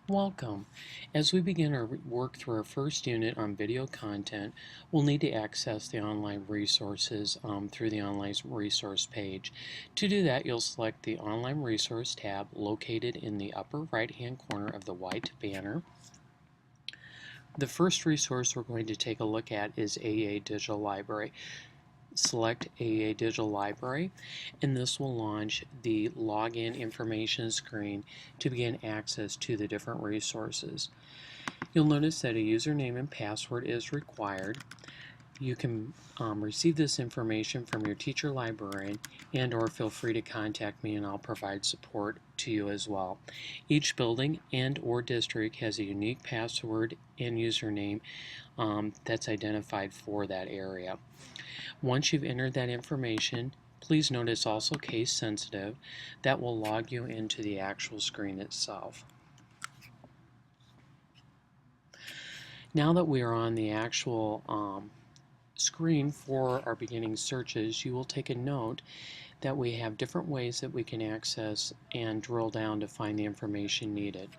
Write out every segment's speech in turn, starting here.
Welcome. As we begin our work through our first unit on video content, we'll need to access the online resources through the online resource page. To do that, you'll select the online resource tab located in the upper right hand corner of the white banner. The first resource we're going to take a look at is AEA Digital Library. Select AEA Digital Library, and this will launch the login information screen to begin access to the different resources. You'll notice that a username and password is required. You can receive this information from your teacher librarian and/or feel free to contact me and I'll provide support to you as well. Each building and/or district has a unique password and username that's identified for that area. Once you've entered that information, please note it's also case sensitive. That will log you into the actual screen itself. Now that we are on the actual screen for our beginning searches, you will take a note that we have different ways that we can access and drill down to find the information needed.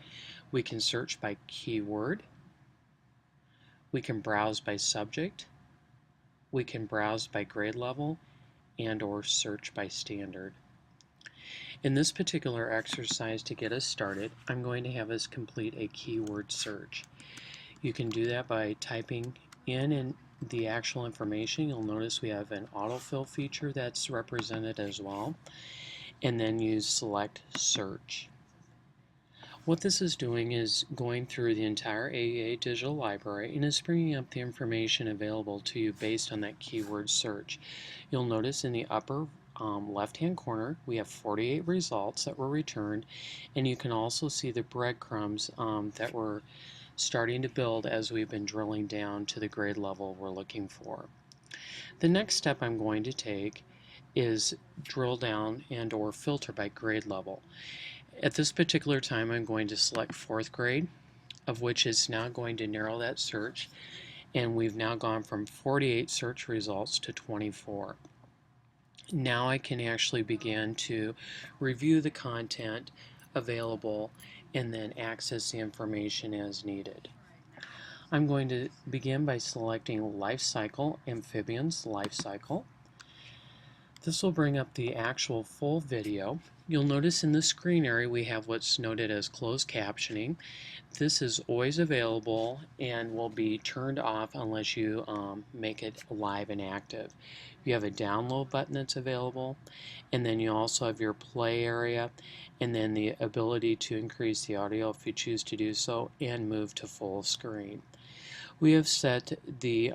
We can search by keyword, we can browse by subject, we can browse by grade level, and/or search by standard. In this particular exercise, to get us started, I'm going to have us complete a keyword search. You can do that by typing in the actual information. You'll notice we have an autofill feature that's represented as well, and then you select search. What this is doing is going through the entire AEA Digital Library and is bringing up the information available to you based on that keyword search. You'll notice in the upper left-hand corner we have 48 results that were returned, and you can also see the breadcrumbs that were starting to build as we've been drilling down to the grade level we're looking for. The next step I'm going to take is drill down and/or filter by grade level. At this particular time, I'm going to select 4th grade, of which is now going to narrow that search, and we've now gone from 48 search results to 24. Now I can actually begin to review the content available and then access the information as needed. I'm going to begin by selecting Life Cycle, Amphibians Life Cycle. This will bring up the actual full video. You'll notice in the screen area we have what's noted as closed captioning. This is always available and will be turned off unless you make it live and active. You have a download button that's available, and then you also have your play area, and then the ability to increase the audio if you choose to do so, and move to full screen. We have set the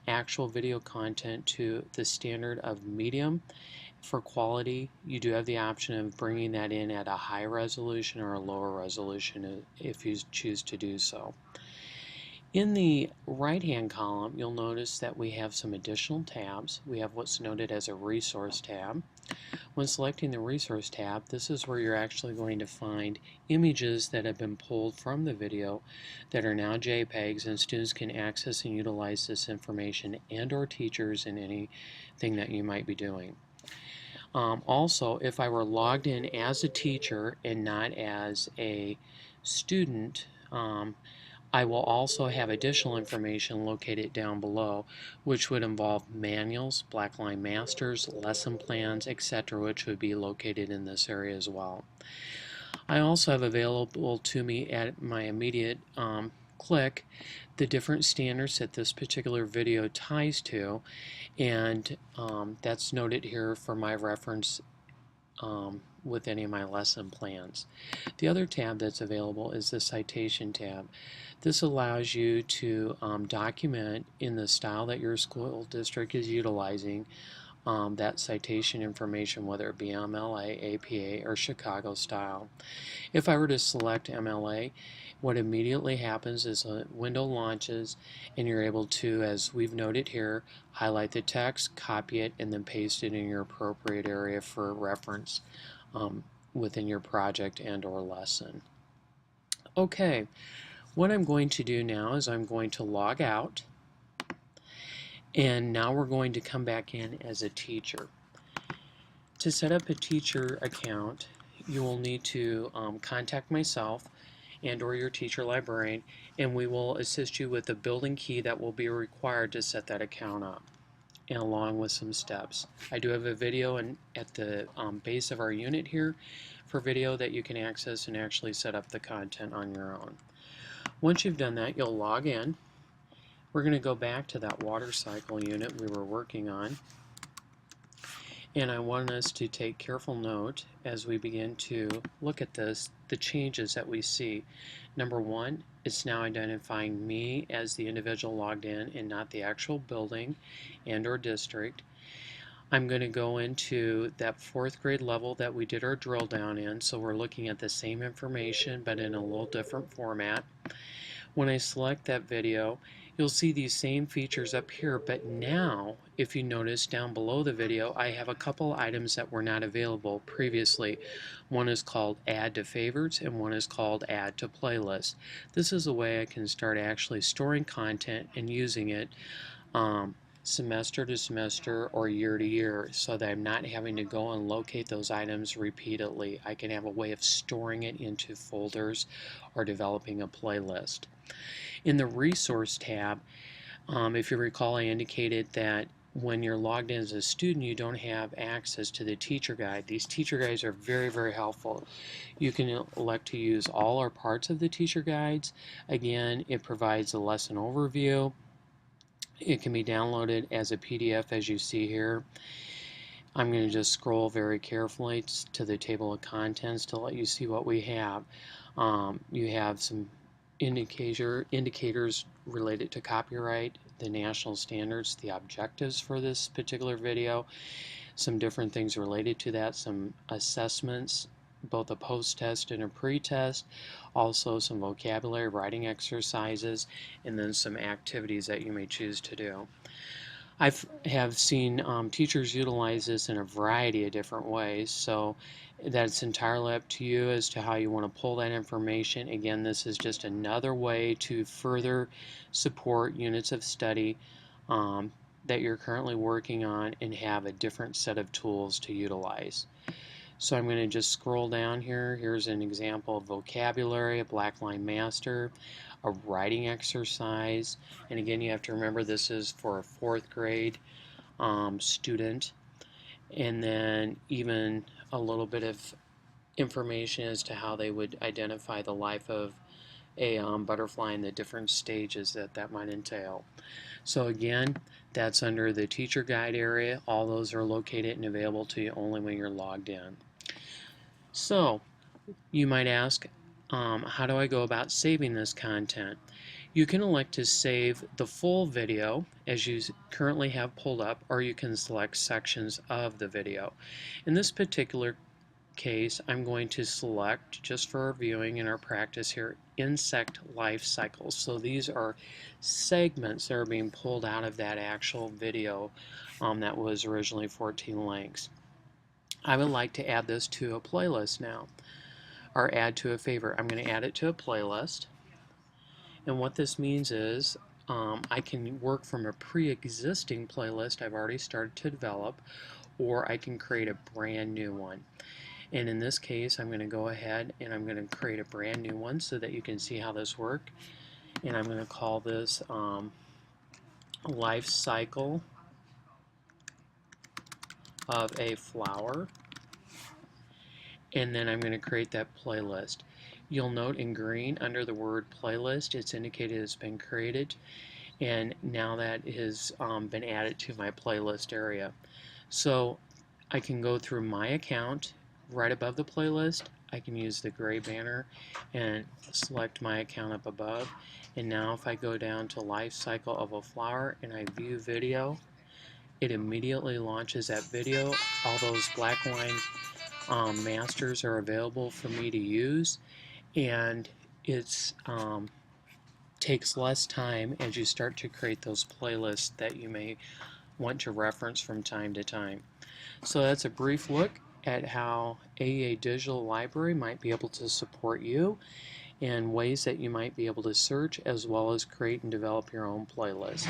actual video content to the standard of medium. For quality, you do have the option of bringing that in at a high resolution or a lower resolution if you choose to do so. In the right-hand column, you'll notice that we have some additional tabs. We have what's noted as a resource tab. When selecting the resource tab, this is where you're actually going to find images that have been pulled from the video that are now JPEGs, and students can access and utilize this information, and/or teachers in anything that you might be doing. Also, if I were logged in as a teacher and not as a student, I will also have additional information located down below, which would involve manuals, blackline masters, lesson plans, etc., which would be located in this area as well. I also have available to me at my immediate click the different standards that this particular video ties to, and that's noted here for my reference with any of my lesson plans. The other tab that's available is the citation tab. This allows you to document in the style that your school district is utilizing that citation information, whether it be MLA, APA, or Chicago style. If I were to select MLA, what immediately happens is a window launches and you're able to, as we've noted here, highlight the text, copy it, and then paste it in your appropriate area for reference within your project and/or lesson. Okay, what I'm going to do now is I'm going to log out, and now we're going to come back in as a teacher. To set up a teacher account, you will need to contact myself, and or your teacher librarian, and we will assist you with the building key that will be required to set that account up, and along with some steps. I do have a video at the base of our unit here for video that you can access and actually set up the content on your own. Once you've done that, you'll log in. We're going to go back to that water cycle unit we were working on, and I want us to take careful note as we begin to look at this, the changes that we see. Number one, it's now identifying me as the individual logged in and not the actual building and or district. I'm going to go into that 4th grade level that we did our drill down in, so we're looking at the same information but in a little different format. When I select that video, you'll see these same features up here, but now if you notice down below the video, I have a couple items that were not available previously. One is called Add to Favorites and one is called Add to Playlist. This is a way I can start actually storing content and using it semester to semester or year to year, so that I'm not having to go and locate those items repeatedly. I can have a way of storing it into folders or developing a playlist. In the Resource tab, if you recall, I indicated that when you're logged in as a student, you don't have access to the teacher guide. These teacher guides are very, very helpful. You can elect to use all or parts of the teacher guides. Again, it provides a lesson overview. It can be downloaded as a PDF, as you see here. I'm going to just scroll very carefully to the table of contents to let you see what we have. You have some indicators related to copyright, the national standards, the objectives for this particular video, some different things related to that, some assessments, both a post-test and a pre-test, also some vocabulary, writing exercises, and then some activities that you may choose to do. I have seen teachers utilize this in a variety of different ways, so that's entirely up to you as to how you want to pull that information. Again, this is just another way to further support units of study that you're currently working on and have a different set of tools to utilize. So I'm going to just scroll down here. Here's an example of vocabulary, a black line master, a writing exercise, and again you have to remember this is for a 4th grade student, and then even a little bit of information as to how they would identify the life of a butterfly and the different stages that might entail. So again, that's under the teacher guide area. All those are located and available to you only when you're logged in. So you might ask, how do I go about saving this content? You can elect to save the full video as you currently have pulled up, or you can select sections of the video. In this particular case, I'm going to select, just for our viewing and our practice here, insect life cycles. So these are segments that are being pulled out of that actual video that was originally 14 links. I would like to add this to a playlist now, or add to a favorite. I'm going to add it to a playlist, and what this means is I can work from a pre-existing playlist I've already started to develop, or I can create a brand new one. And in this case, I'm going to go ahead and I'm going to create a brand new one so that you can see how this works. And I'm going to call this Life Cycle of a Flower. And then I'm going to create that playlist. You'll note in green under the word playlist, it's indicated it's been created, and now that has been added to my playlist area. So I can go through my account right above the playlist. I can use the gray banner and select my account up above, and now if I go down to Life Cycle of a Flower and I view video, it immediately launches that video. All those black line masters are available for me to use, and it's takes less time as you start to create those playlists that you may want to reference from time to time. So that's a brief look at how AEA Digital Library might be able to support you and ways that you might be able to search as well as create and develop your own playlist.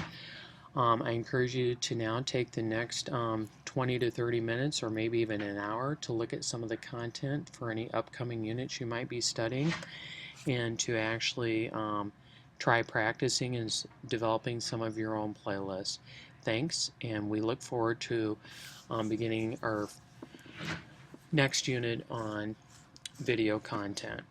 I encourage you to now take the next 20 to 30 minutes or maybe even an hour to look at some of the content for any upcoming units you might be studying. and to actually try practicing and developing some of your own playlists. Thanks, and we look forward to beginning our next unit on video content.